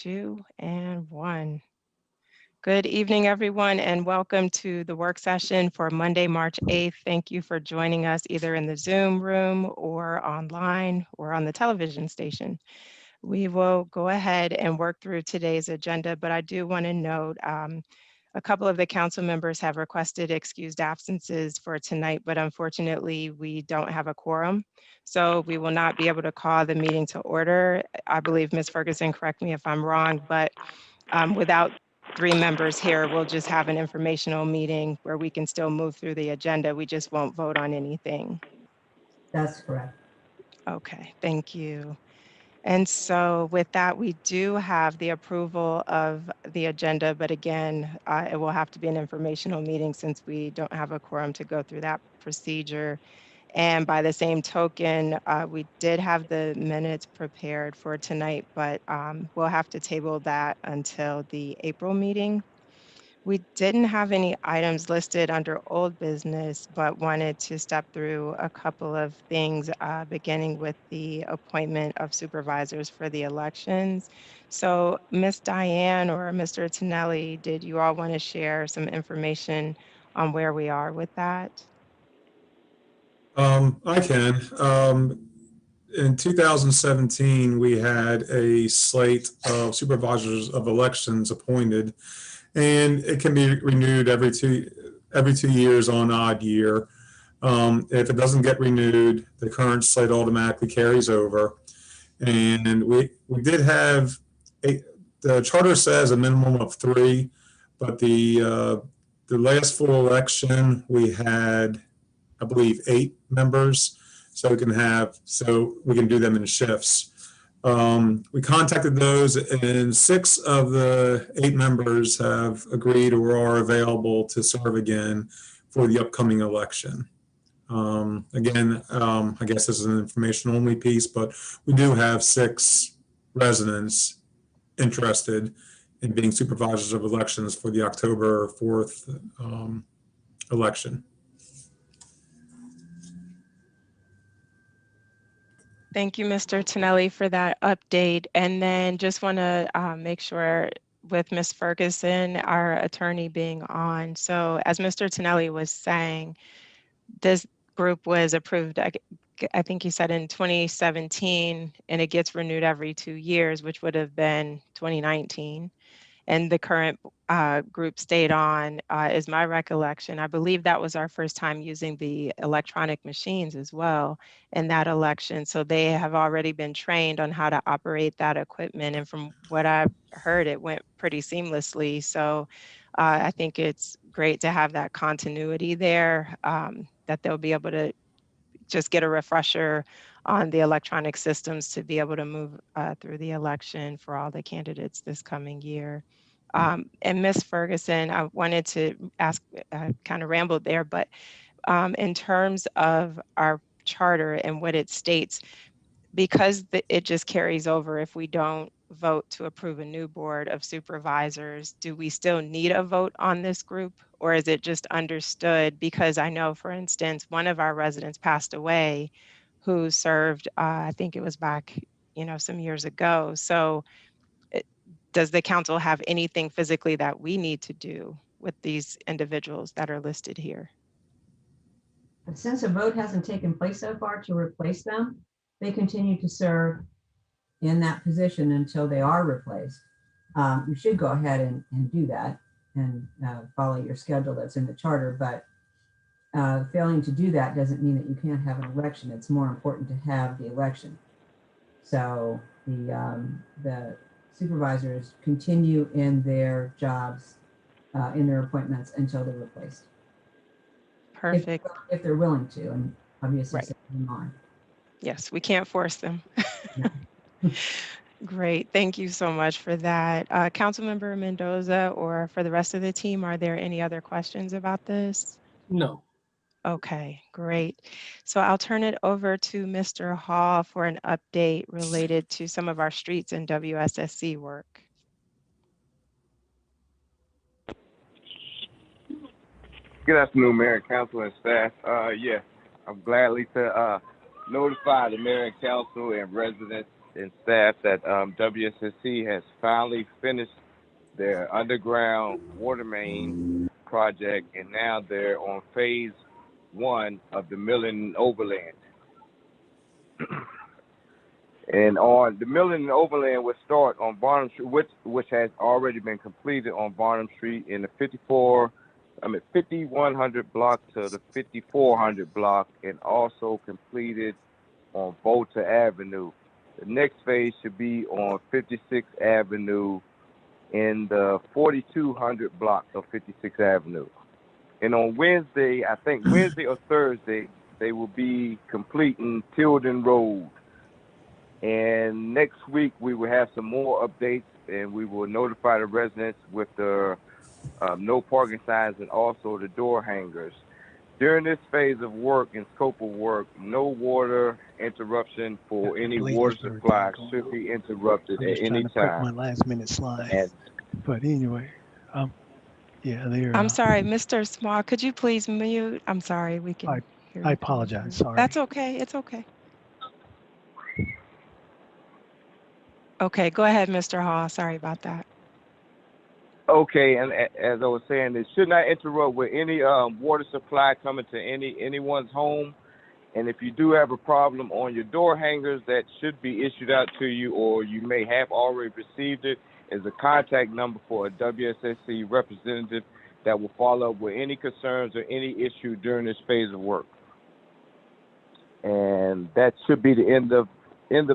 2, and 1. Good evening, everyone, and welcome to the work session for Monday, March 8th. Thank you for joining us either in the Zoom room or online or on the television station. We will go ahead and work through today's agenda, but I do want to note a couple of the council members have requested excused absences for tonight, but unfortunately we don't have a quorum. So we will not be able to call the meeting to order. I believe Ms. Ferguson, correct me if I'm wrong, but without 3 members here, we'll just have an informational meeting where we can still move through the agenda. We just won't vote on anything. That's correct. Okay, thank you. And so with that, we do have the approval of the agenda, but again, it will have to be an informational meeting since we don't have a quorum to go through that procedure. And by the same token, we did have the minutes prepared for tonight, but we'll have to table that until the April meeting. We didn't have any items listed under old business, but wanted to step through a couple of things, beginning with the appointment of supervisors for the elections. So Ms. Diane or Mr. Tonelli, did you all want to share some information on where we are with that? I can. In 2017, we had a slate of supervisors of elections appointed, and it can be renewed every two years on an odd year. If it doesn't get renewed, the current slate automatically carries over. And we did have the charter says a minimum of 3, but the last full election we had, I believe, 8 members, so we can do them in shifts. We contacted those, and 6 of the 8 members have agreed or are available to serve again for the upcoming election. Again, I guess this is an information only piece, but we do have 6 residents interested in being supervisors of elections for the October 4th election. Thank you, Mr. Tonelli, for that update. And then just want to make sure with Ms. Ferguson, our attorney, being on. So as Mr. Tonelli was saying, this group was approved, I think you said in 2017, and it gets renewed every 2 years, which would have been 2019. And the current group stayed on, is my recollection. I believe that was our first time using the electronic machines as well in that election. So they have already been trained on how to operate that equipment. And from what I've heard, it went pretty seamlessly. So I think it's great to have that continuity there, that they'll be able to just get a refresher on the electronic systems to be able to move through the election for all the candidates this coming year. And Ms. Ferguson, I wanted to ask, kind of rambled there, but in terms of our charter and what it states, because it just carries over if we don't vote to approve a new board of supervisors, do we still need a vote on this group? Or is it just understood? Because I know, for instance, one of our residents passed away who served, I think it was back, some years ago. So does the council have anything physically that we need to do with these individuals that are listed here? Since a vote hasn't taken place so far to replace them, they continue to serve in that position until they are replaced. You should go ahead and do that and follow your schedule that's in the charter, but failing to do that doesn't mean that you can't have an election. It's more important to have the election. So the supervisors continue in their jobs, in their appointments until they're replaced. Perfect. If they're willing to, and obviously right. Set them on. Yes, we can't force them. No. Great, thank you so much for that. Councilmember Mendoza, or for the rest of the team, are there any other questions about this? No. Okay, great. So I'll turn it over to Mr. Hall for an update related to some of our streets and WSSC work. Good afternoon, Mayor and Council and staff. Yeah, I'm gladly to notify the Mayor and Council and residents and staff that WSSC has finally finished their underground water main project, and now they're on phase 1 of the milling overland. And on the milling and overland will start on Barnum Street, which has already been completed on Barnum Street in the 5100 block to the 5400 block, and also completed on Volta Avenue. The next phase should be on 56th Avenue in the 4200 block of 56th Avenue. And on Wednesday, I think Wednesday or Thursday, they will be completing Tilden Road. And next week, we will have some more updates, and we will notify the residents with the no parking signs and also the door hangers. During this phase of work and scope of work, no water interruption for any water supply should be interrupted at any time. My last minute slide. And But anyway, yeah, they're. I'm sorry, Mr. Small, could you please mute? I'm sorry, we can hear I you. apologize. Sorry. That's okay. It's okay. Okay, go ahead, Mr. Hall. Sorry about that. okay, and as I was saying, it should not interrupt with any water supply coming to anyone's home. And if you do have a problem on your door hangers, that should be issued out to you, or you may have already received it, is a contact number for a WSSC representative that will follow up with any concerns or any issue during this phase of work. And that should be the end of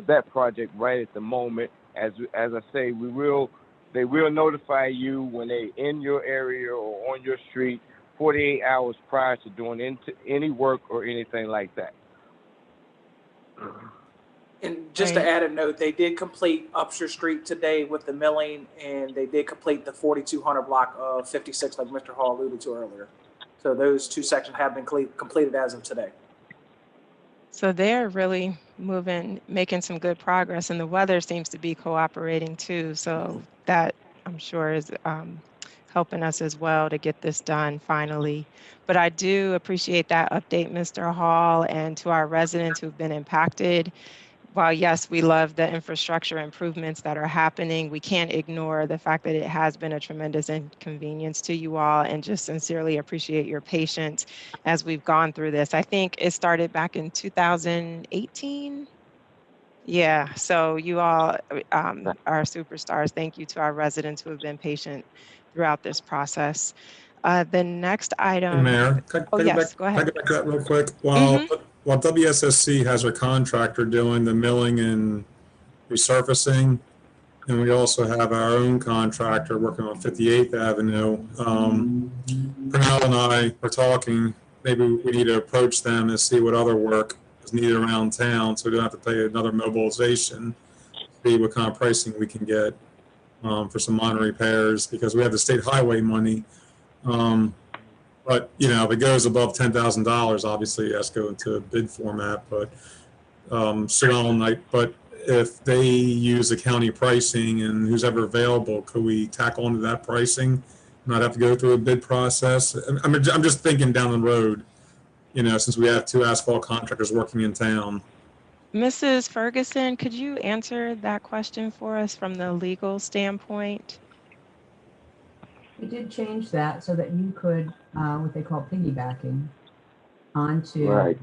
that project right at the moment. As I say, they will notify you when they in your area or on your street 48 hours prior to doing any work or anything like that. And just to add a note, they did complete Upshur Street today with the milling, and they did complete the 4200 block of 56, like Mr. Hall alluded to earlier. So those two sections have been completed as of today. So they're really making some good progress, and the weather seems to be cooperating too. So that, I'm sure, is helping us as well to get this done finally. But I do appreciate that update, Mr. Hall, and to our residents who've been impacted. While yes, we love the infrastructure improvements that are happening, we can't ignore the fact that it has been a tremendous inconvenience to you all, and just sincerely appreciate your patience as we've gone through this. I think it started back in 2018. Yeah, so you all are superstars. Thank you to our residents who have been patient throughout this process. The next item. Mayor, Yes, go ahead. Can I get back to that real quick? While WSSC has a contractor doing the milling and resurfacing, and we also have our own contractor working on 58th Avenue, Pernell and I were talking, maybe we need to approach them and see what other work is needed around town, so we don't have to pay another mobilization, see what kind of pricing we can get for some minor repairs, because we have the state highway money. But, you know, if it goes above $10,000, obviously it has to go into bid format, but sit all night. But if they use the county pricing and who's ever available, could we tack onto that pricing, not have to go through a bid process? I'm just thinking down the road, you know, since we have two asphalt contractors working in town. Mrs. Ferguson, could you answer that question for us from the legal standpoint? We did change that so that you could, what they call piggybacking onto Right.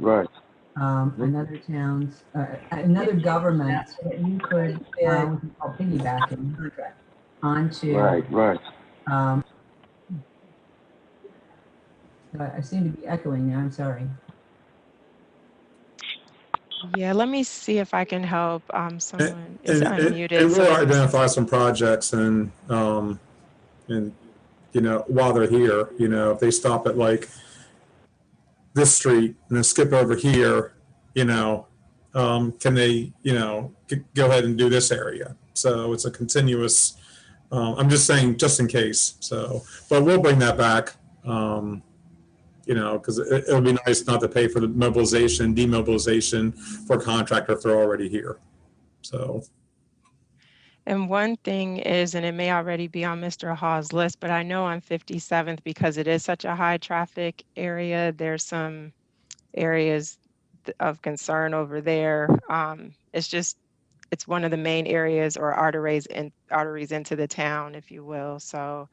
another town's, another government, so that you could, what they call piggybacking onto. Right. I seem to be echoing now, I'm sorry. Yeah, let me see if I can help. Someone is unmuted. And we'll identify some projects and you know, while they're here, you know, if they stop at like this street and then skip over here, you know, can they, you know, go ahead and do this area? So it's a continuous, I'm just saying, just in case. So, but we'll bring that back, you know, because it'll be nice not to pay for the mobilization, demobilization for a contractor if they're already here. So. And one thing is, and it may already be on Mr. Hall's list, but I know on 57th, because it is such a high traffic area, there's some areas of concern over there. It's just it's one of the main areas or arteries into the town, if you will. So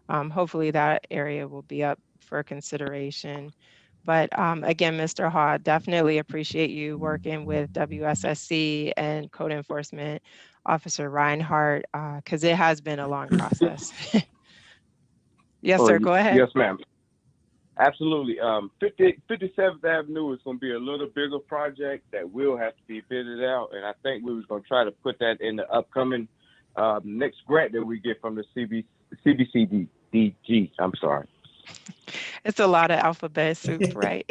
hopefully that area will be up for consideration. But again, Mr. Haw, definitely appreciate you working with WSSC and Code Enforcement Officer Reinhardt, because it has been a long process. Yes, sir, go ahead. Yes, ma'am. Absolutely. 57th Avenue is going to be a little bigger project that will have to be fitted out, and I think we was going to try to put that in the upcoming next grant that we get from the CBCDG. I'm sorry. It's a lot of alphabet soup, right?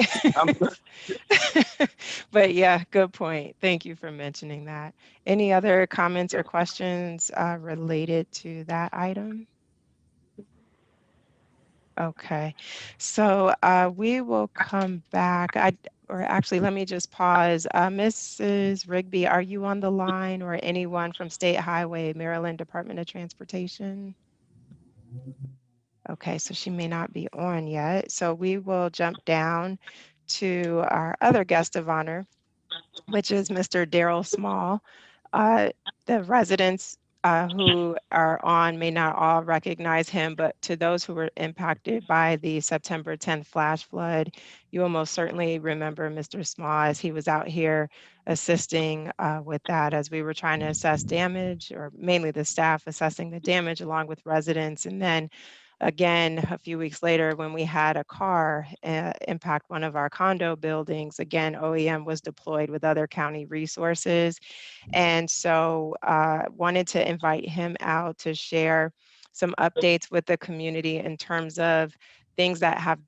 But yeah, good point. Thank you for mentioning that. Any other comments or questions related to that item? Okay, so we will come back. Or actually, let me just pause. Mrs. Rigby, are you on the line, or anyone from State Highway, Maryland Department of Transportation? Okay, so she may not be on yet. So we will jump down to our other guest of honor, which is Mr. Daryl Small. The residents who are on may not all recognize him, but to those who were impacted by the September 10th flash flood, you will most certainly remember Mr. Small, as he was out here assisting with that as we were trying to assess damage, or mainly the staff assessing the damage along with residents. And then again, a few weeks later, when we had a car impact one of our condo buildings, again, OEM was deployed with other county resources. And so wanted to invite him out to share some updates with the community in terms of things that have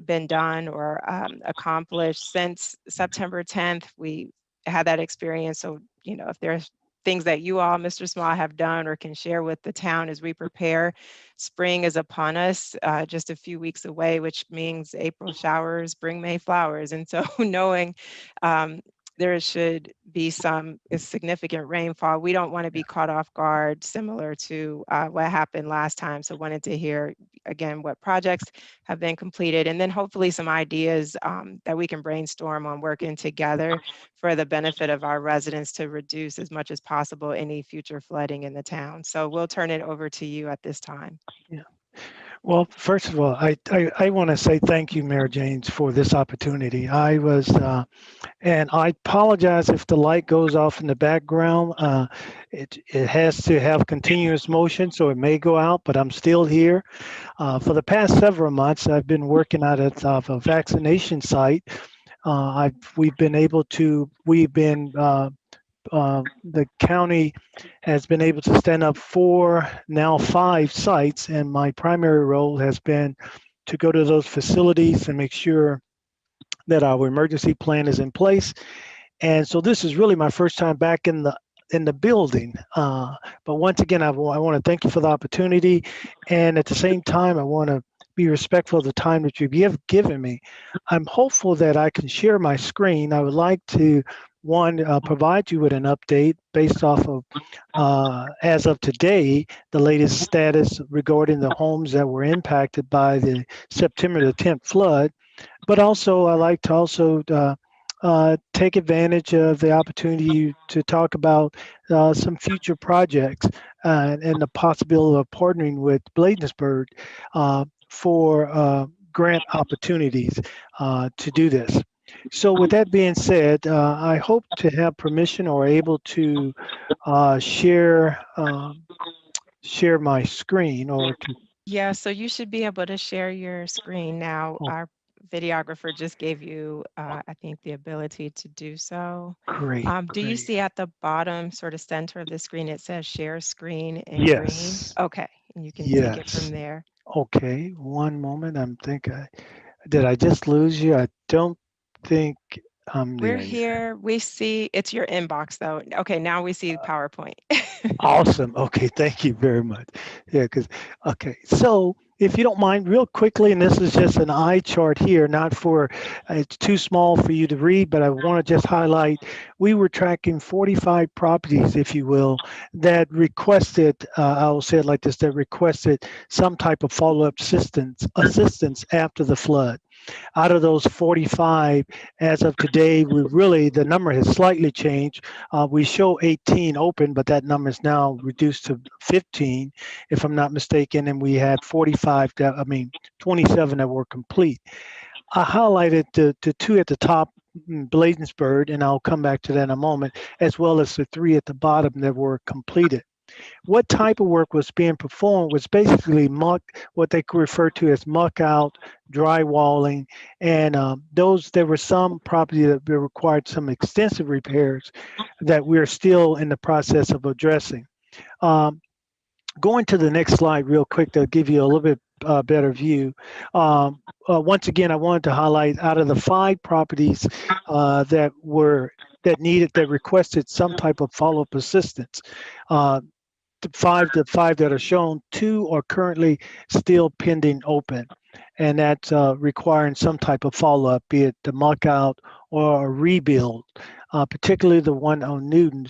been done or accomplished since September 10th. We had that experience. So, you know, if there's things that you all, Mr. Small, have done or can share with the town as we prepare. Spring is upon us, just a few weeks away, which means April showers bring May flowers. And so knowing there should be some significant rainfall, we don't want to be caught off guard, similar to what happened last time. So wanted to hear, again, what projects have been completed, and then hopefully some ideas that we can brainstorm on working together for the benefit of our residents to reduce as much as possible any future flooding in the town. So we'll turn it over to you at this time. Yeah. Well, first of all, I want to say thank you, Mayor James, for this opportunity. I was, and I apologize if the light goes off in the background. It has to have continuous motion, so it may go out, but I'm still here. For the past several months, I've been working out at a vaccination site. The county has been able to stand up 4, now 5 sites, and my primary role has been to go to those facilities and make sure that our emergency plan is in place. And so this is really my first time back in the building. But once again, I want to thank you for the opportunity, and at the same time, I want to be respectful of the time that you've given me. I'm hopeful that I can share my screen. I would like to provide you with an update based off of, as of today, the latest status regarding the homes that were impacted by the September the 10th flood. But also, I like to also take advantage of the opportunity to talk about some future projects and the possibility of partnering with Bladensburg for grant opportunities to do this. So with that being said, I hope to have permission or able to share my screen. Yeah, so you should be able to share your screen now. Our videographer just gave you, I think, the ability to do so. Great. Do you see at the bottom, sort of center of the screen, it says share screen in Yes. green? Okay, and you can take it from there. Okay, one moment. Did I just lose you? I don't think I'm there. We're here. We see, it's your inbox though. Okay, now we see PowerPoint. Awesome. Okay, thank you very much. Yeah, okay. So if you don't mind, real quickly, and this is just an eye chart here, it's too small for you to read, but I want to just highlight, we were tracking 45 properties, if you will, that requested, I will say it like this, that requested some type of follow-up assistance after the flood. Out of those 45, as of today, the number has slightly changed. We show 18 open, but that number is now reduced to 15, if I'm not mistaken, and we had 27 that were complete. I highlighted the two at the top, Bladensburg, and I'll come back to that in a moment, as well as the three at the bottom that were completed. What type of work was being performed was basically what they could refer to as muck out, drywalling, and there were some property that required some extensive repairs that we're still in the process of addressing. Going to the next slide real quick to give you a little bit better view. Once again, I wanted to highlight out of the 5 properties that requested some type of follow-up assistance. The five that are shown, 2 are currently still pending open, and that's requiring some type of follow-up, be it the muck out or a rebuild. Particularly the one on Newton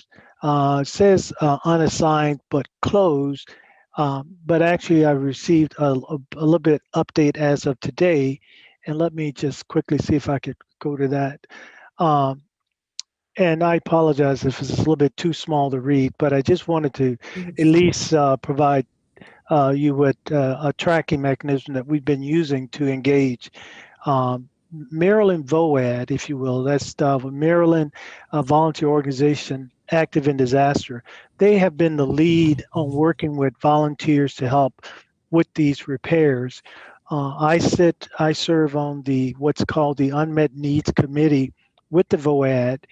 says unassigned but closed, but actually I received a little bit update as of today, and let me just quickly see if I could go to that. And I apologize if it's a little bit too small to read, but I just wanted to at least provide you with a tracking mechanism that we've been using to engage Maryland VOAD, if you will. That's the Maryland Volunteer Organization Active in Disaster. They have been the lead on working with volunteers to help with these repairs. I serve on what's called the Unmet Needs Committee with the VOAD.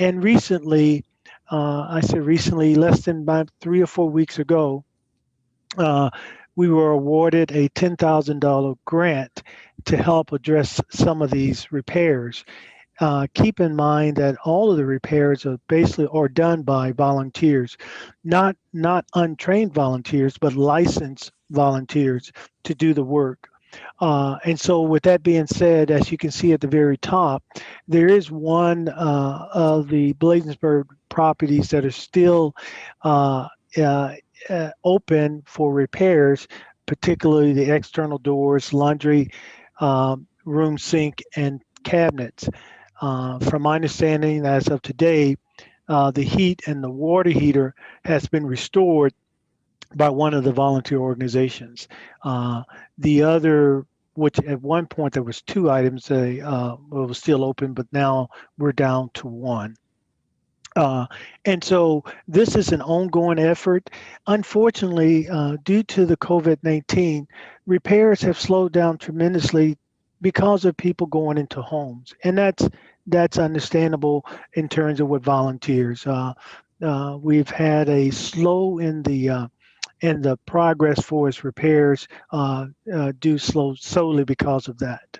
And recently, less than about 3 or 4 weeks ago, we were awarded a $10,000 grant to help address some of these repairs. Keep in mind that all of the repairs are done by volunteers, not untrained volunteers, but licensed volunteers to do the work. And so with that being said, as you can see at the very top, there is one of the Bladensburg properties that are still open for repairs, particularly the external doors, laundry, room sink, and cabinets. From my understanding, as of today, the heat and the water heater has been restored by one of the volunteer organizations. The other, which at one point there was 2 items, it was still open, but now we're down to 1. And so this is an ongoing effort. Unfortunately, due to the COVID-19, repairs have slowed down tremendously because of people going into homes, and that's understandable in terms of with volunteers. We've had a slow in the progress for its repairs do slow solely because of that.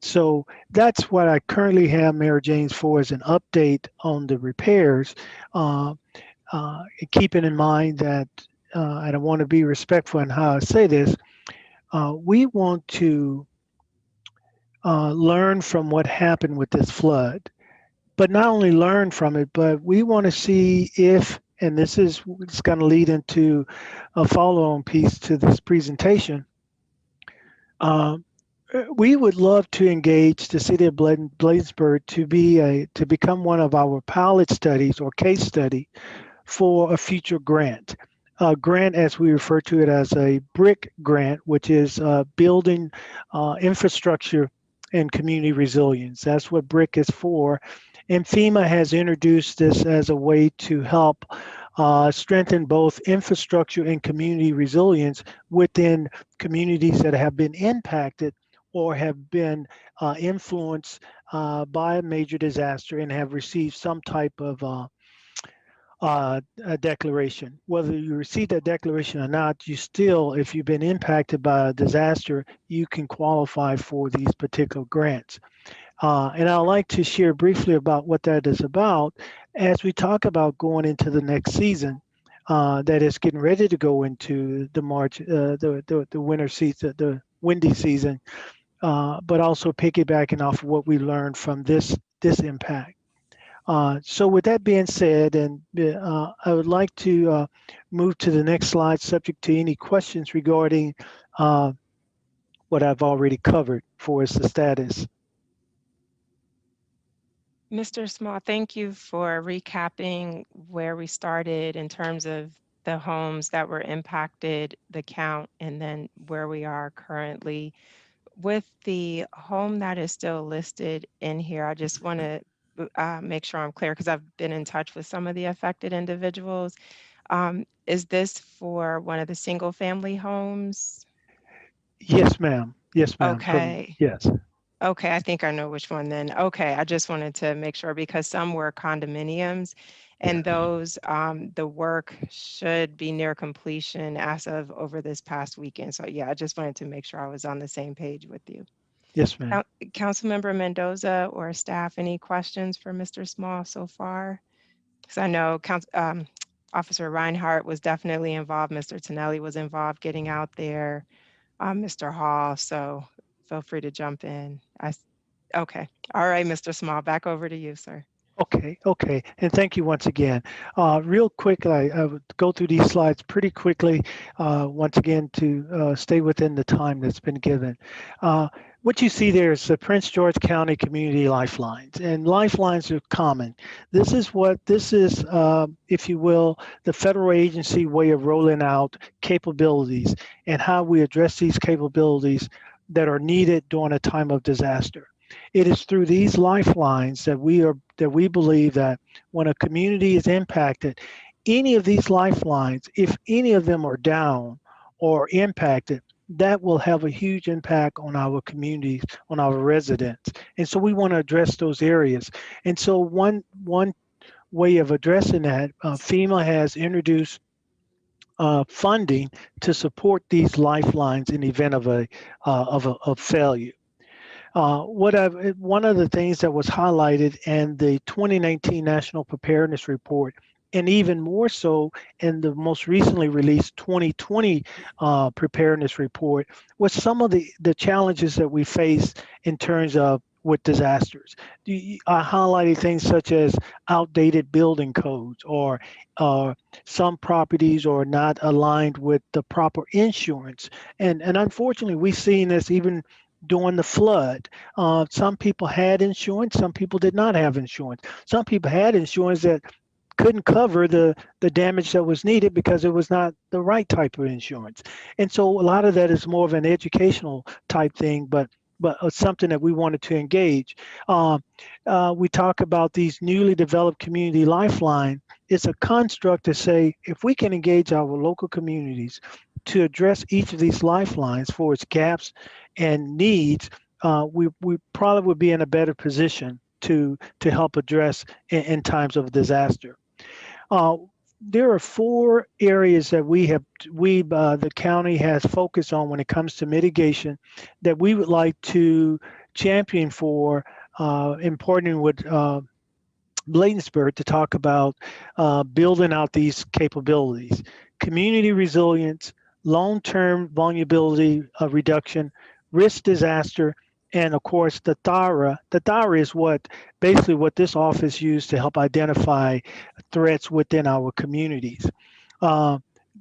So that's what I currently have Mary Jane's for as an update on the repairs. Keeping in mind that, and I want to be respectful in how I say this, we want to learn from what happened with this flood, but not only learn from it, but we want to see if, and it's going to lead into a follow-on piece to this presentation. We would love to engage the city of Bladensburg to become one of our pilot studies or case study for a future grant. Grant, as we refer to it, as a BRIC grant, which is building infrastructure and community resilience. That's what BRIC is for. And FEMA has introduced this as a way to help strengthen both infrastructure and community resilience within communities that have been impacted or have been influenced by a major disaster and have received some type of a declaration. Whether you receive that declaration or not, you still, if you've been impacted by a disaster, you can qualify for these particular grants. And I'd like to share briefly about what that is about as we talk about going into the next season that is getting ready to go into the the winter season, the windy season, but also piggybacking off of what we learned from this impact. So with that being said, and I would like to move to the next slide, subject to any questions regarding what I've already covered for as the status. Mr. Small, thank you for recapping where we started in terms of the homes that were impacted, the count, and then where we are currently. With the home that is still listed in here, I just want to make sure I'm clear because I've been in touch with some of the affected individuals. Is this for one of the single family homes? Yes, ma'am. Yes, ma'am. Okay. Yes. Okay, I think I know which one then. Okay, I just wanted to make sure because some were condominiums and those, the work should be near completion as of over this past weekend. So yeah, I just wanted to make sure I was on the same page with you. Yes, ma'am. Councilmember Mendoza or staff, any questions for Mr. Small so far? Because I know Officer Reinhardt was definitely involved. Mr. Tonelli was involved getting out there. Mr. Hall, so feel free to jump in. Okay. All right, Mr. Small, back over to you, sir. Okay, and thank you once again. Real quick, I would go through these slides pretty quickly, once again, to stay within the time that's been given. What you see there is the Prince George County Community Lifelines, and lifelines are common. This is, if you will, the federal agency way of rolling out capabilities and how we address these capabilities that are needed during a time of disaster. It is through these lifelines that we believe that when a community is impacted, any of these lifelines, if any of them are down or impacted, that will have a huge impact on our communities, on our residents. And so we want to address those areas. And so one way of addressing that, FEMA has introduced funding to support these lifelines in the event of failure. One of the things that was highlighted in the 2019 National Preparedness Report, and even more so in the most recently released 2020 Preparedness Report, was some of the challenges that we face in terms of with disasters. I highlighted things such as outdated building codes, or some properties are not aligned with the proper insurance. And unfortunately, we've seen this even during the flood. Some people had insurance, some people did not have insurance. Some people had insurance that couldn't cover the damage that was needed because it was not the right type of insurance. And so a lot of that is more of an educational type thing, but something that we wanted to engage. We talk about these newly developed community lifeline. It's a construct to say, if we can engage our local communities to address each of these lifelines for its gaps and needs, we probably would be in a better position to help address in times of disaster. There are 4 areas that the county has focused on when it comes to mitigation that we would like to champion for, in partnering with Bladensburg to talk about building out these capabilities: community resilience, long-term vulnerability reduction, risk disaster, and of course the THARA. The THARA is basically what this office used to help identify threats within our communities.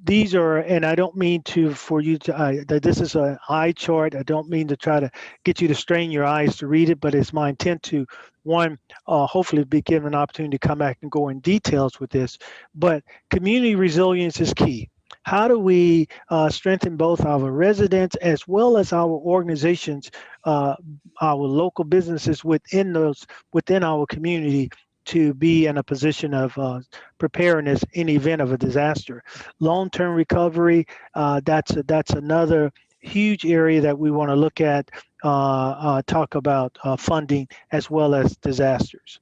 These are, and I don't mean that this is an eye chart. I don't mean to try to get you to strain your eyes to read it, but it's my intent to, hopefully be given an opportunity to come back and go in details with this. But community resilience is key. How do we strengthen both our residents as well as our organizations, our local businesses within our community, to be in a position of preparedness in the event of a disaster? Long-term recovery, that's another huge area that we want to look at, talk about funding as well as disasters.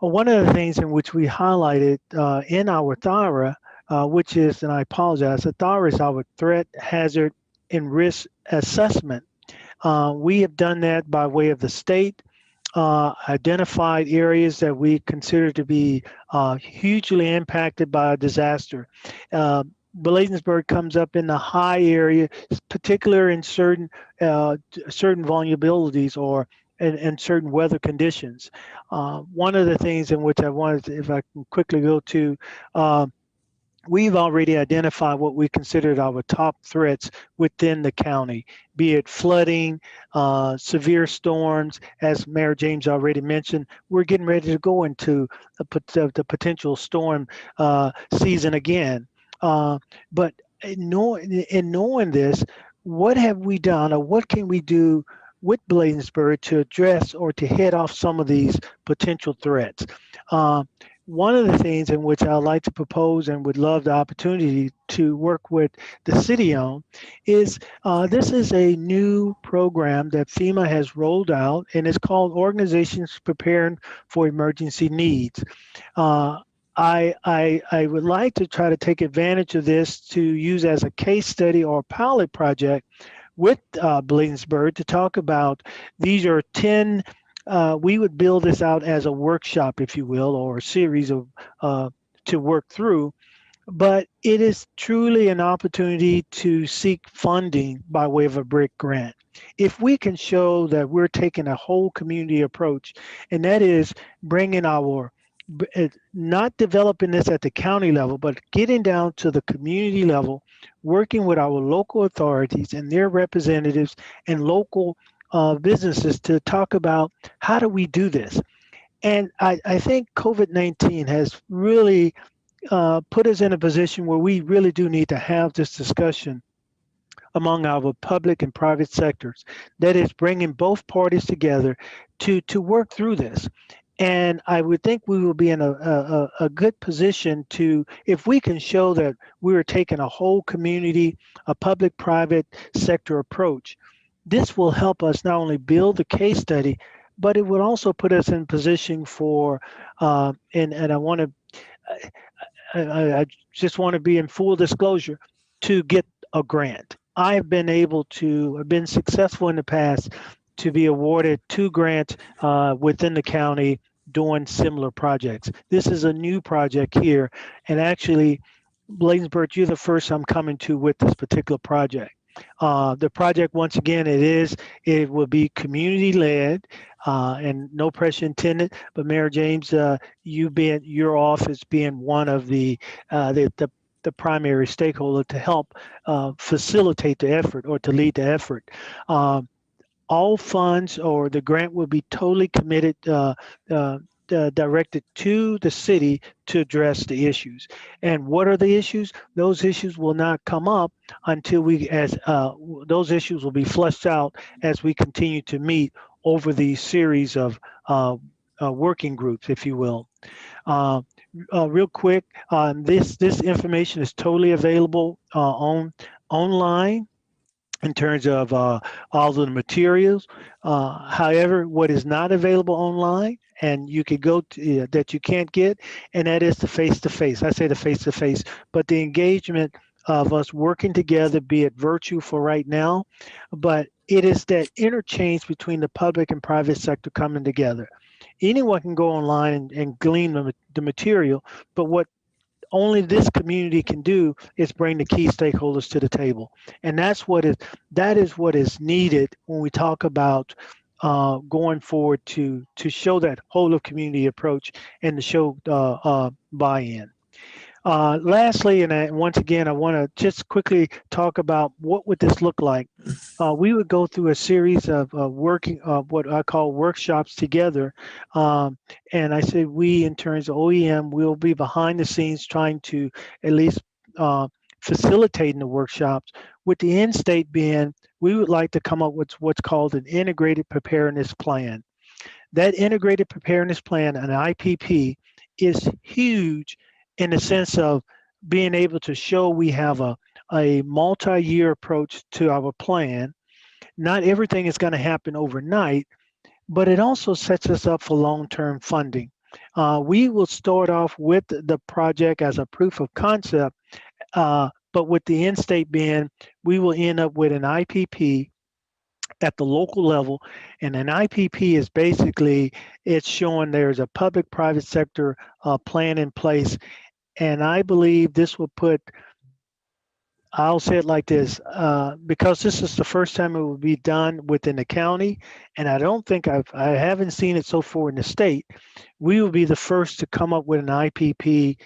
One of the things in which we highlighted in our THARA, which is, and I apologize, the THARA is our threat, hazard, and risk assessment. We have done that by way of the state, identified areas that we consider to be hugely impacted by a disaster. Bladensburg comes up in the high area, particularly in certain vulnerabilities or in certain weather conditions. One of the things in which I wanted to, if I can quickly go to, we've already identified what we considered our top threats within the county, be it flooding, severe storms. As Mayor James already mentioned, we're getting ready to go into the potential storm season again. But in knowing this, what have we done, or what can we do with Bladensburg to address or to head off some of these potential threats? One of the things in which I like to propose and would love the opportunity to work with the city on is this is a new program that FEMA has rolled out, and it's called Organizations Preparing for Emergency Needs. I would like to try to take advantage of this to use as a case study or pilot project with Bladensburg to talk about. These are 10. We would build this out as a workshop, if you will, or a series of to work through. But it is truly an opportunity to seek funding by way of a BRIC grant. If we can show that we're taking a whole community approach, and that is bringing our, not developing this at the county level, but getting down to the community level, working with our local authorities and their representatives and local businesses to talk about how do we do this. And I think COVID-19 has really put us in a position where we really do need to have this discussion among our public and private sectors. That is bringing both parties together to work through this. And I would think we will be in a good position to, if we can show that we are taking a whole community, a public-private sector approach, this will help us not only build the case study, but it would also put us in position for, and I want to, I just want to be in full disclosure, to get a grant. I've been successful in the past to be awarded 2 grants within the county doing similar projects. This is a new project here, and actually, Bladensburg, you're the first I'm coming to with this particular project. The project, once again, it will be community led, and no pressure intended. But Mayor James, your office being one of the primary stakeholder to help facilitate the effort or to lead the effort. All funds or the grant will be totally committed, directed to the city to address the issues. And what are the issues? Those issues will not come up until those issues will be fleshed out as we continue to meet over the series of working groups, if you will. Real quick, this information is totally available online in terms of all of the materials. However, what is not available online, and you could go to, that you can't get, and that is the face-to-face. I say the face-to-face, but the engagement of us working together, be it virtual for right now, but it is that interchange between the public and private sector coming together. Anyone can go online and glean the material, but what only this community can do is bring the key stakeholders to the table. And that is what is needed when we talk about going forward to show that whole of community approach and to show buy-in. Lastly, and once again, I want to just quickly talk about what would this look like. We would go through a series of what I call workshops together. And I say we, in terms of OEM, will be behind the scenes trying to at least facilitating the workshops, with the end state being we would like to come up with what's called an integrated preparedness plan. That integrated preparedness plan, an IPP, is huge in the sense of being able to show we have a multi-year approach to our plan. Not everything is going to happen overnight, but it also sets us up for long-term funding. We will start off with the project as a proof of concept, but with the end state being, we will end up with an IPP at the local level. And an IPP is basically, it's showing there's a public-private sector plan in place. And I believe this will put, I'll say it like this, because this is the first time it will be done within the county, and I don't think I haven't seen it so far in the state. We will be the first to come up with an IPP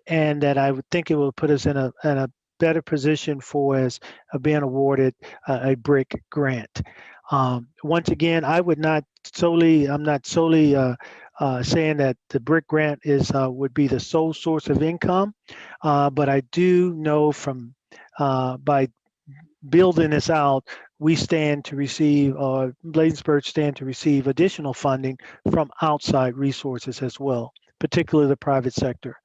and that I would think it will put us in a better position for as being awarded a BRIC grant. Once again, I'm not solely saying that the BRIC grant would be the sole source of income, but I do know from by building this out, we stand to receive, Bladensburg stand to receive additional funding from outside resources as well, particularly the private sector.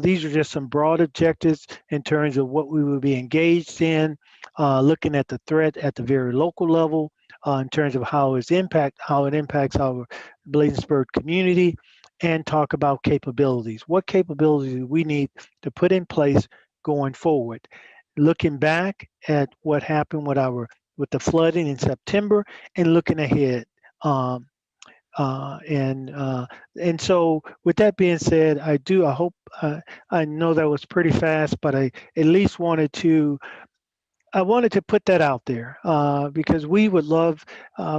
These are just some broad objectives in terms of what we will be engaged in, looking at the threat at the very local level, in terms of how it impacts our Bladensburg community, and talk about capabilities. What capabilities do we need to put in place going forward? Looking back at what happened with the flooding in September, and looking ahead. And so with that being said, I hope, I know that was pretty fast, but I at least wanted to put that out there, because we would love,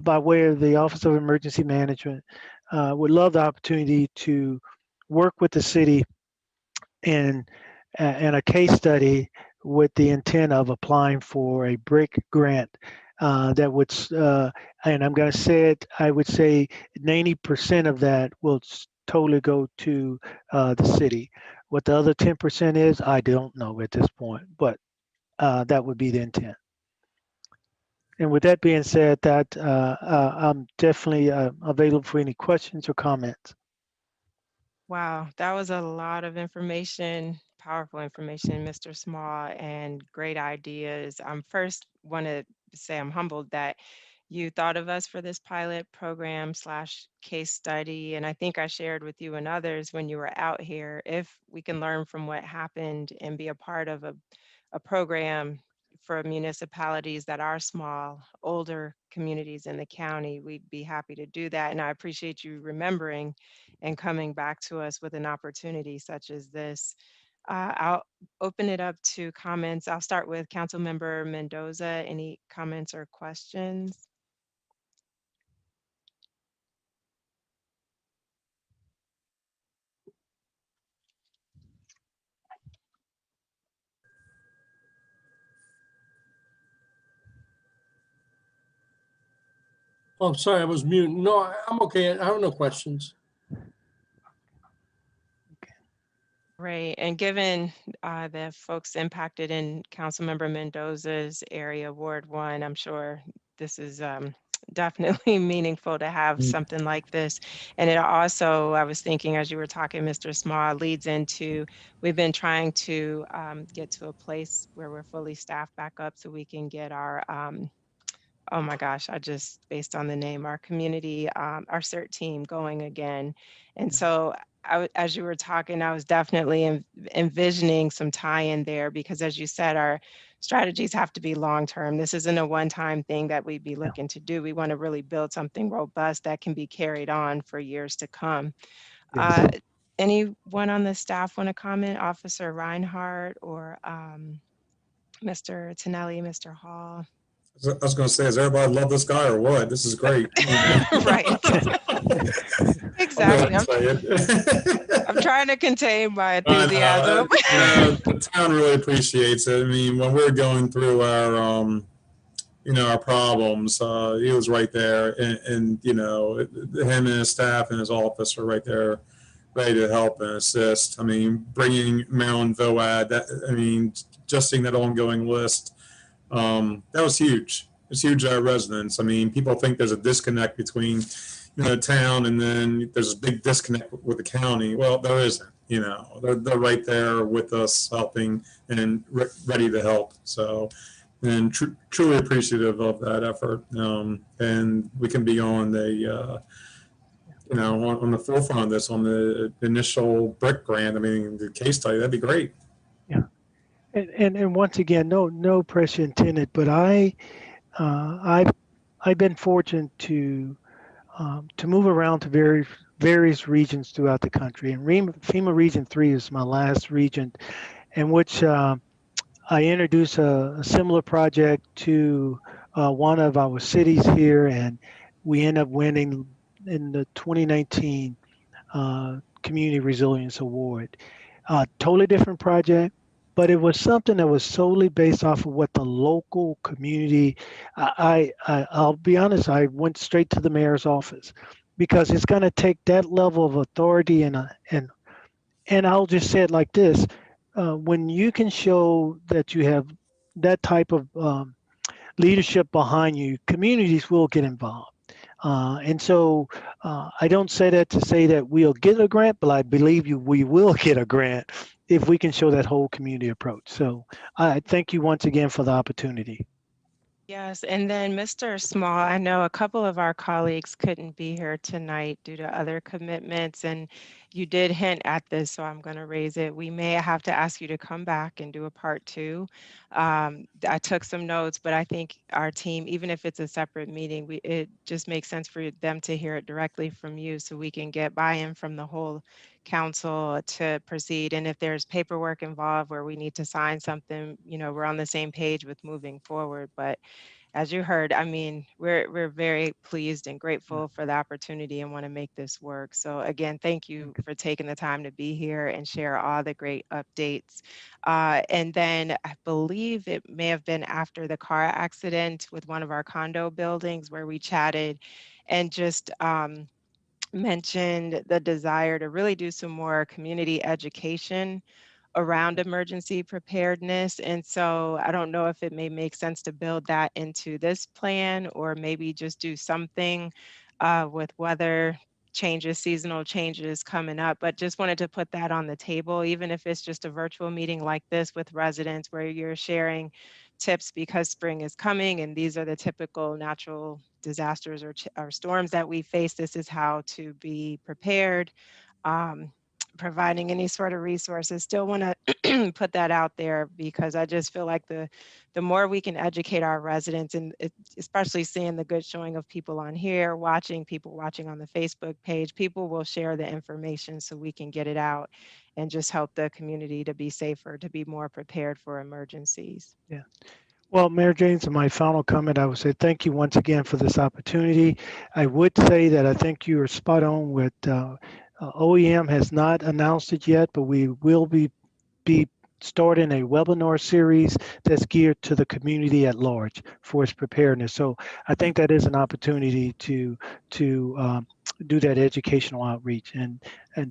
by way of the Office of Emergency Management, would love the opportunity to work with the city in a case study with the intent of applying for a BRIC grant that would, and I'm going to say it, I would say 90% of that will totally go to the city. What the other 10% is, I don't know at this point, but that would be the intent. And with that being said, I'm definitely available for any questions or comments. Wow, that was a lot of information, powerful information, Mr. Small, and great ideas. First want to say I'm humbled that you thought of us for this pilot program / case study. And I think I shared with you and others when you were out here, if we can learn from what happened and be a part of a program for municipalities that are small, older communities in the county, we'd be happy to do that. And I appreciate you remembering and coming back to us with an opportunity such as this. I'll open it up to comments. I'll start with Councilmember Mendoza. Any comments or questions? Oh, I'm sorry, I was mute. No, I'm okay. I have no questions. Right, and given the folks impacted in Councilmember Mendoza's area, Ward 1, I'm sure this is definitely meaningful to have something like this. And it also, I was thinking as you were talking, Mr. Small, leads into, we've been trying to get to a place where we're fully staffed back up so we can get our, oh my gosh, based on the name, our community, our CERT team going again. And so as you were talking, I was definitely envisioning some tie-in there, because as you said, our strategies have to be long-term. This isn't a one-time thing that we'd be looking to do. We want to really build something robust that can be carried on for years to come. Yes. Anyone on the staff want to comment? Officer Reinhardt or Mr. Tonelli, Mr. Hall? I was going to say, does everybody love this guy or what? This is great. Right. Exactly. I'm trying to contain my enthusiasm. The town really appreciates it. I mean, when we're going through our, our problems, he was right there, and him and his staff and his office are right there, ready to help and assist. I mean, bringing Maryland VOAD, just seeing that ongoing list. That was huge. It's huge resonance. I mean, people think there's a disconnect between, the town, and then there's a big disconnect with the county. Well, there isn't. They're right there with us, helping and ready to help. So, and truly appreciative of that effort. And we can be on the, on the forefront of this, on the initial BRIC grant. I mean, the case study, that'd be great. Yeah. And once again, no pressure intended, but I've been fortunate to move around to various regions throughout the country, and FEMA Region 3 is my last region, in which I introduced a similar project to one of our cities here, and we end up winning in the 2019 Community Resilience Award. Totally different project, but it was something that was solely based off of what the local community. I'll be honest. I went straight to the mayor's office because it's going to take that level of authority and I'll just say it like this: when you can show that you have that type of leadership behind you, communities will get involved. And so I don't say that to say that we'll get a grant, but I believe we will get a grant if we can show that whole community approach. So I thank you once again for the opportunity. Yes, and then Mr. Small, I know a couple of our colleagues couldn't be here tonight due to other commitments, and you did hint at this, so I'm going to raise it. We may have to ask you to come back and do a part two. I took some notes, but I think our team, even if it's a separate meeting, it just makes sense for them to hear it directly from you so we can get buy-in from the whole council to proceed. And if there's paperwork involved where we need to sign something, we're on the same page with moving forward. But as you heard, I mean, we're very pleased and grateful for the opportunity and want to make this work. So again, thank you for taking the time to be here and share all the great updates. And then I believe it may have been after the car accident with one of our condo buildings where we chatted and just mentioned the desire to really do some more community education around emergency preparedness. And so I don't know if it may make sense to build that into this plan or maybe just do something with weather changes, seasonal changes coming up, but just wanted to put that on the table, even if it's just a virtual meeting like this with residents where you're sharing tips because spring is coming and these are the typical natural disasters or storms that we face. This is how to be prepared. Providing any sort of resources. Still want to put that out there because I just feel like the more we can educate our residents, and especially seeing the good showing of people on here, people watching on the Facebook page, people will share the information so we can get it out and just help the community to be safer, to be more prepared for emergencies. Yeah. Well, Mayor James, in my final comment, I would say thank you once again for this opportunity. I would say that I think you are spot on with OEM has not announced it yet, but we will be starting a webinar series that's geared to the community at large for its preparedness. So I think that is an opportunity to do that educational outreach, and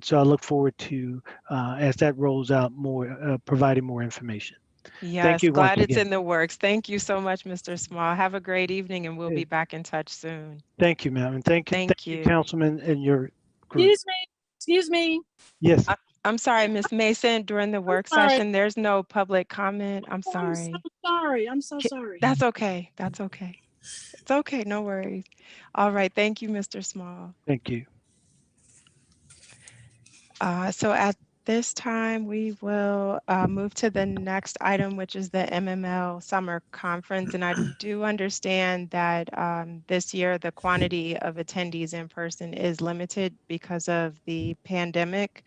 so I look forward to as that rolls out more, providing more information. Yes, thank you glad it's again. in the works. Thank you so much, Mr. Small. Have a great evening, and we'll be back in touch soon. Thank you, ma'am, and thank you, Councilman, and your group. Excuse me. Yes. I'm sorry, Ms. Mason, during the work session, there's no public comment. I'm sorry. I'm so sorry. I'm so sorry. That's okay. That's okay. It's okay. No worries. All right. Thank you, Mr. Small. Thank you. So at this time, we will move to the next item, which is the Mml Summer Conference. And I do understand that this year, the quantity of attendees in person is limited because of the pandemic.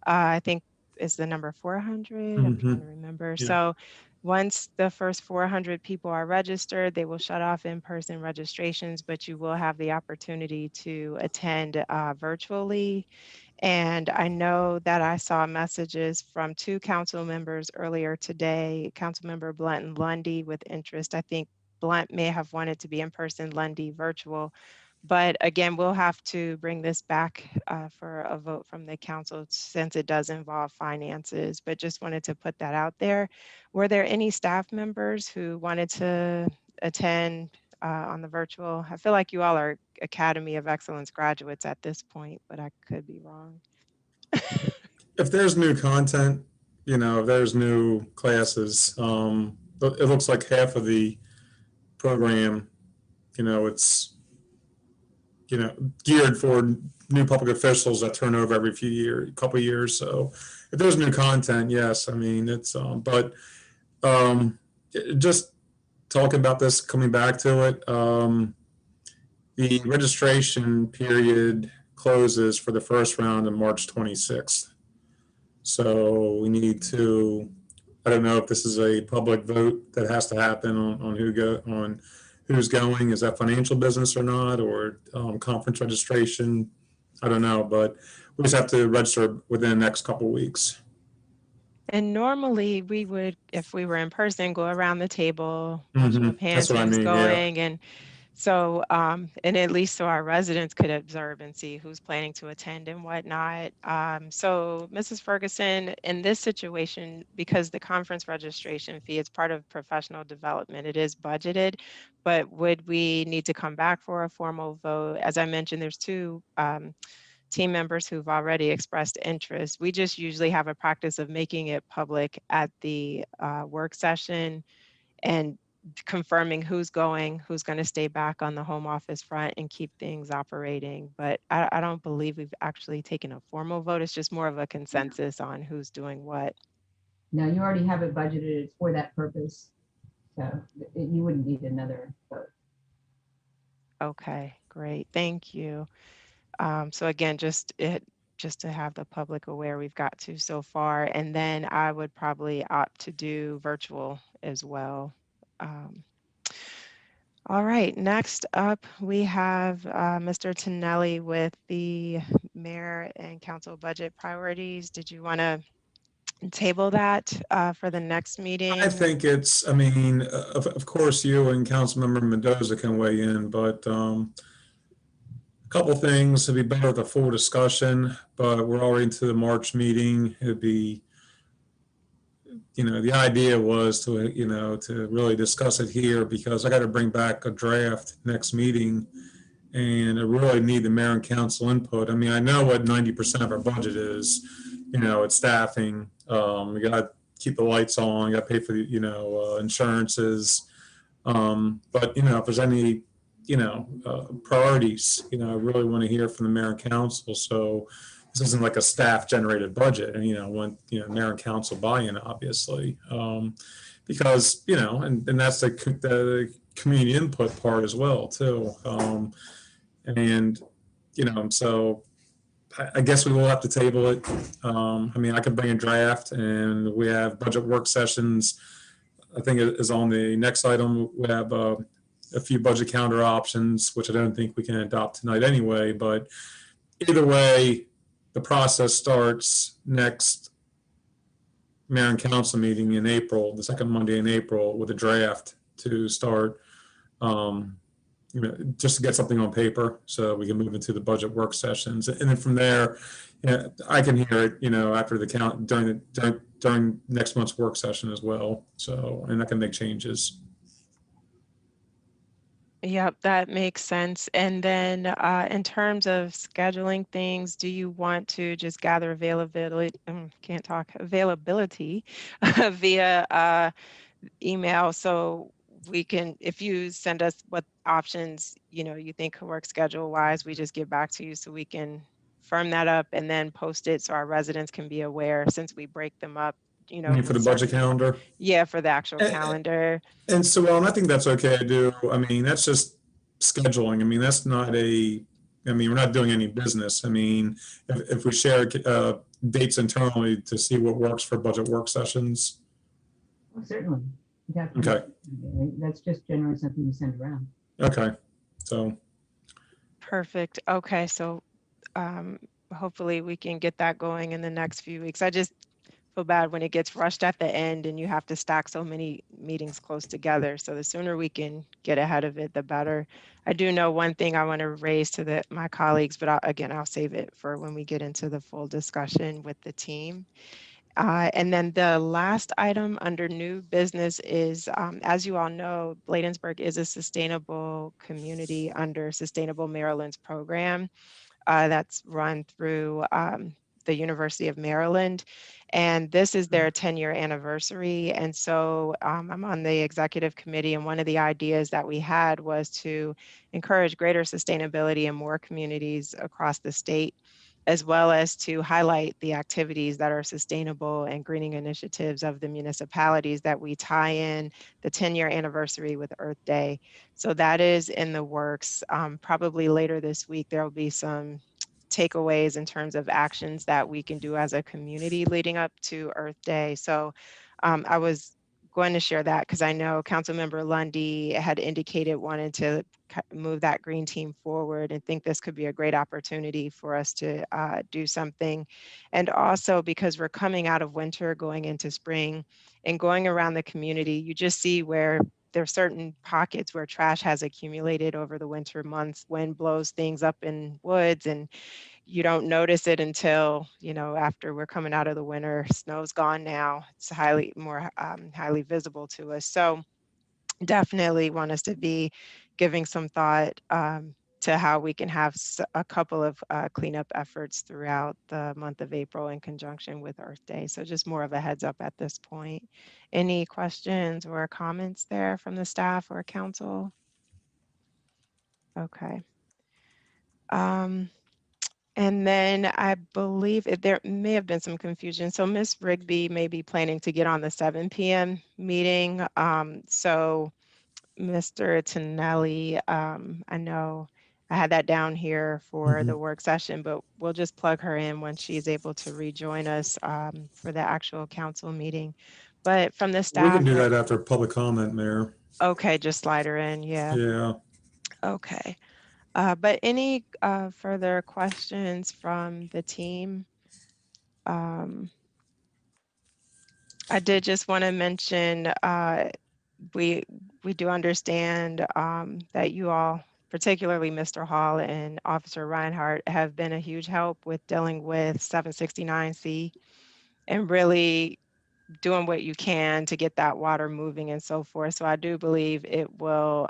I think is the number 400. I'm trying to remember. Yeah. So once the first 400 people are registered, they will shut off in-person registrations, but you will have the opportunity to attend virtually. And I know that I saw messages from 2 council members earlier today, Councilmember Blunt and Lundy with interest. I think Blunt may have wanted to be in person, Lundy virtual. But again, we'll have to bring this back for a vote from the council since it does involve finances, but just wanted to put that out there. Were there any staff members who wanted to attend on the virtual? I feel like you all are Academy of Excellence graduates at this point, but I could be wrong. If there's new content, if there's new classes, it looks like half of the program, it's geared for new public officials that turn over every couple of years. So if there's new content, yes, I mean, it's, but just talking about this, coming back to it, the registration period closes for the first round on March 26th. So we need to, I don't know if this is a public vote that has to happen on who's going. Is that financial business or not, or conference registration? I don't know, but we just have to register within the next couple of weeks. And normally we would, if we were in person, go around the table, show of That's hands, what I who's mean. Yeah. going. And so, and at least so our residents could observe and see who's planning to attend and whatnot. So Mrs. Ferguson, in this situation, because the conference registration fee is part of professional development, it is budgeted, but would we need to come back for a formal vote? As I mentioned, there's two team members who've already expressed interest. We just usually have a practice of making it public at the work session and confirming who's going to stay back on the home office front and keep things operating. But I don't believe we've actually taken a formal vote. It's just more of a consensus on who's doing what. No, you already have it budgeted. It's for that purpose. So you wouldn't need another vote. Okay, great. Thank you. So again, just to have the public aware, we've got to so far. And then I would probably opt to do virtual as well. All right, next up, we have Mr. Tonelli with the mayor and council budget priorities. Did you want to table that for the next meeting? I think it's, I mean, of course, you and Councilmember Mendoza can weigh in, but a couple things. It'd be better with a full discussion, but we're already into the March meeting. It'd be, the idea was to, to really discuss it here because I got to bring back a draft next meeting and I really need the mayor and council input. I mean, I know what 90% of our budget is, it's staffing. We got to keep the lights on, got to pay for the, insurances. But, if there's any, priorities, I really want to hear from the mayor and council. So this isn't like a staff generated budget and, want, mayor and council buy-in, obviously. Because, and that's the community input part as well, too. And, so I guess we will have to table it. I mean, I can bring a draft and we have budget work sessions. I think it is on the next item. We have a few budget calendar options, which I don't think we can adopt tonight anyway, but either way, the process starts next mayor and council meeting in April, the second Monday in April, with a draft to start, just to get something on paper so we can move into the budget work sessions. And then from there, I can hear it, after the count during next month's work session as well. So, and I can make changes. Yep, that makes sense. And then in terms of scheduling things, do you want to just gather availability, availability via email so we can, if you send us what options, you think could work schedule wise, we just get back to you so we can firm that up and then post it so our residents can be aware since we break them up. For the budget calendar? Yeah, for the actual calendar. And so, and I think that's okay to do. I mean, that's just scheduling. I mean, that's not we're not doing any business. I mean, if we share dates internally to see what works for budget work sessions. Oh, certainly. Definitely. Okay. That's just generally something you send around. Okay. So. Perfect. Okay. So hopefully we can get that going in the next few weeks. I just feel bad when it gets rushed at the end and you have to stack so many meetings close together. So the sooner we can get ahead of it, the better. I do know one thing I want to raise to my colleagues, but I'll save it for when we get into the full discussion with the team. And then the last item under new business is, as you all know, Bladensburg is a sustainable community under Sustainable Maryland's program that's run through the University of Maryland. And this is their 10-year anniversary. And so I'm on the executive committee, and one of the ideas that we had was to encourage greater sustainability in more communities across the state, as well as to highlight the activities that are sustainable and greening initiatives of the municipalities that we tie in the 10-year anniversary with Earth Day. So that is in the works. Probably later this week, there will be some takeaways in terms of actions that we can do as a community leading up to Earth Day. So I was going to share that because I know Councilmember Lundy had indicated wanting to move that green team forward and think this could be a great opportunity for us to do something. And also because we're coming out of winter, going into spring, and going around the community, you just see where there are certain pockets where trash has accumulated over the winter months. Wind blows things up in woods and you don't notice it until, you know, after we're coming out of the winter. Snow's gone now. It's highly visible to us. So definitely want us to be giving some thought to how we can have a couple of cleanup efforts throughout the month of April in conjunction with Earth Day. So just more of a heads up at this point. Any questions or comments there from the staff or council? Okay. And then I believe there may have been some confusion. So Ms. Rigby may be planning to get on the 7 p.m. meeting. So Mr. Tonelli, I know I had that down here for the work session, but we'll just plug her in when she's able to rejoin us for the actual council meeting. But from the staff. We can do that after public comment, Mayor. Okay, just slide her in, yeah. Yeah. Okay. But any further questions from the team? I did just want to mention we do understand that you all, particularly Mr. Hall and Officer Reinhardt, have been a huge help with dealing with 769C and really doing what you can to get that water moving and so forth. So I do believe it will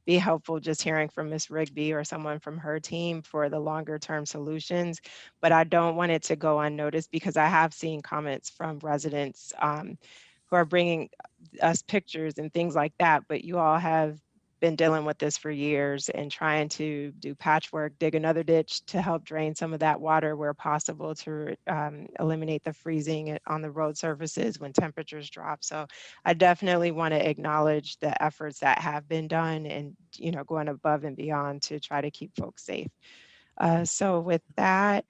be helpful just hearing from Ms. Rigby or someone from her team for the longer term solutions. But I don't want it to go unnoticed because I have seen comments from residents who are bringing us pictures and things like that, but you all have been dealing with this for years and trying to do patchwork, dig another ditch to help drain some of that water where possible to eliminate the freezing on the road surfaces when temperatures drop. So I definitely want to acknowledge the efforts that have been done and, you know, going above and beyond to try to keep folks safe. So with that,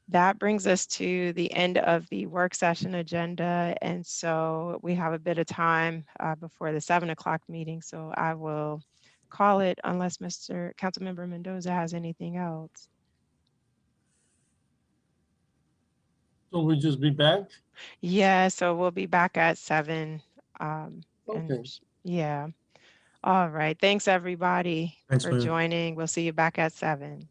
that brings us to the end of the work session agenda. And so we have a bit of time before the 7 o'clock meeting. So I will call it unless Mr. Councilmember Mendoza has anything else. So we'll just be back? Yeah, so we'll be back at 7. Okay. Yeah. All right. Thanks everybody Thanks, for man. joining. We'll see you back at 7.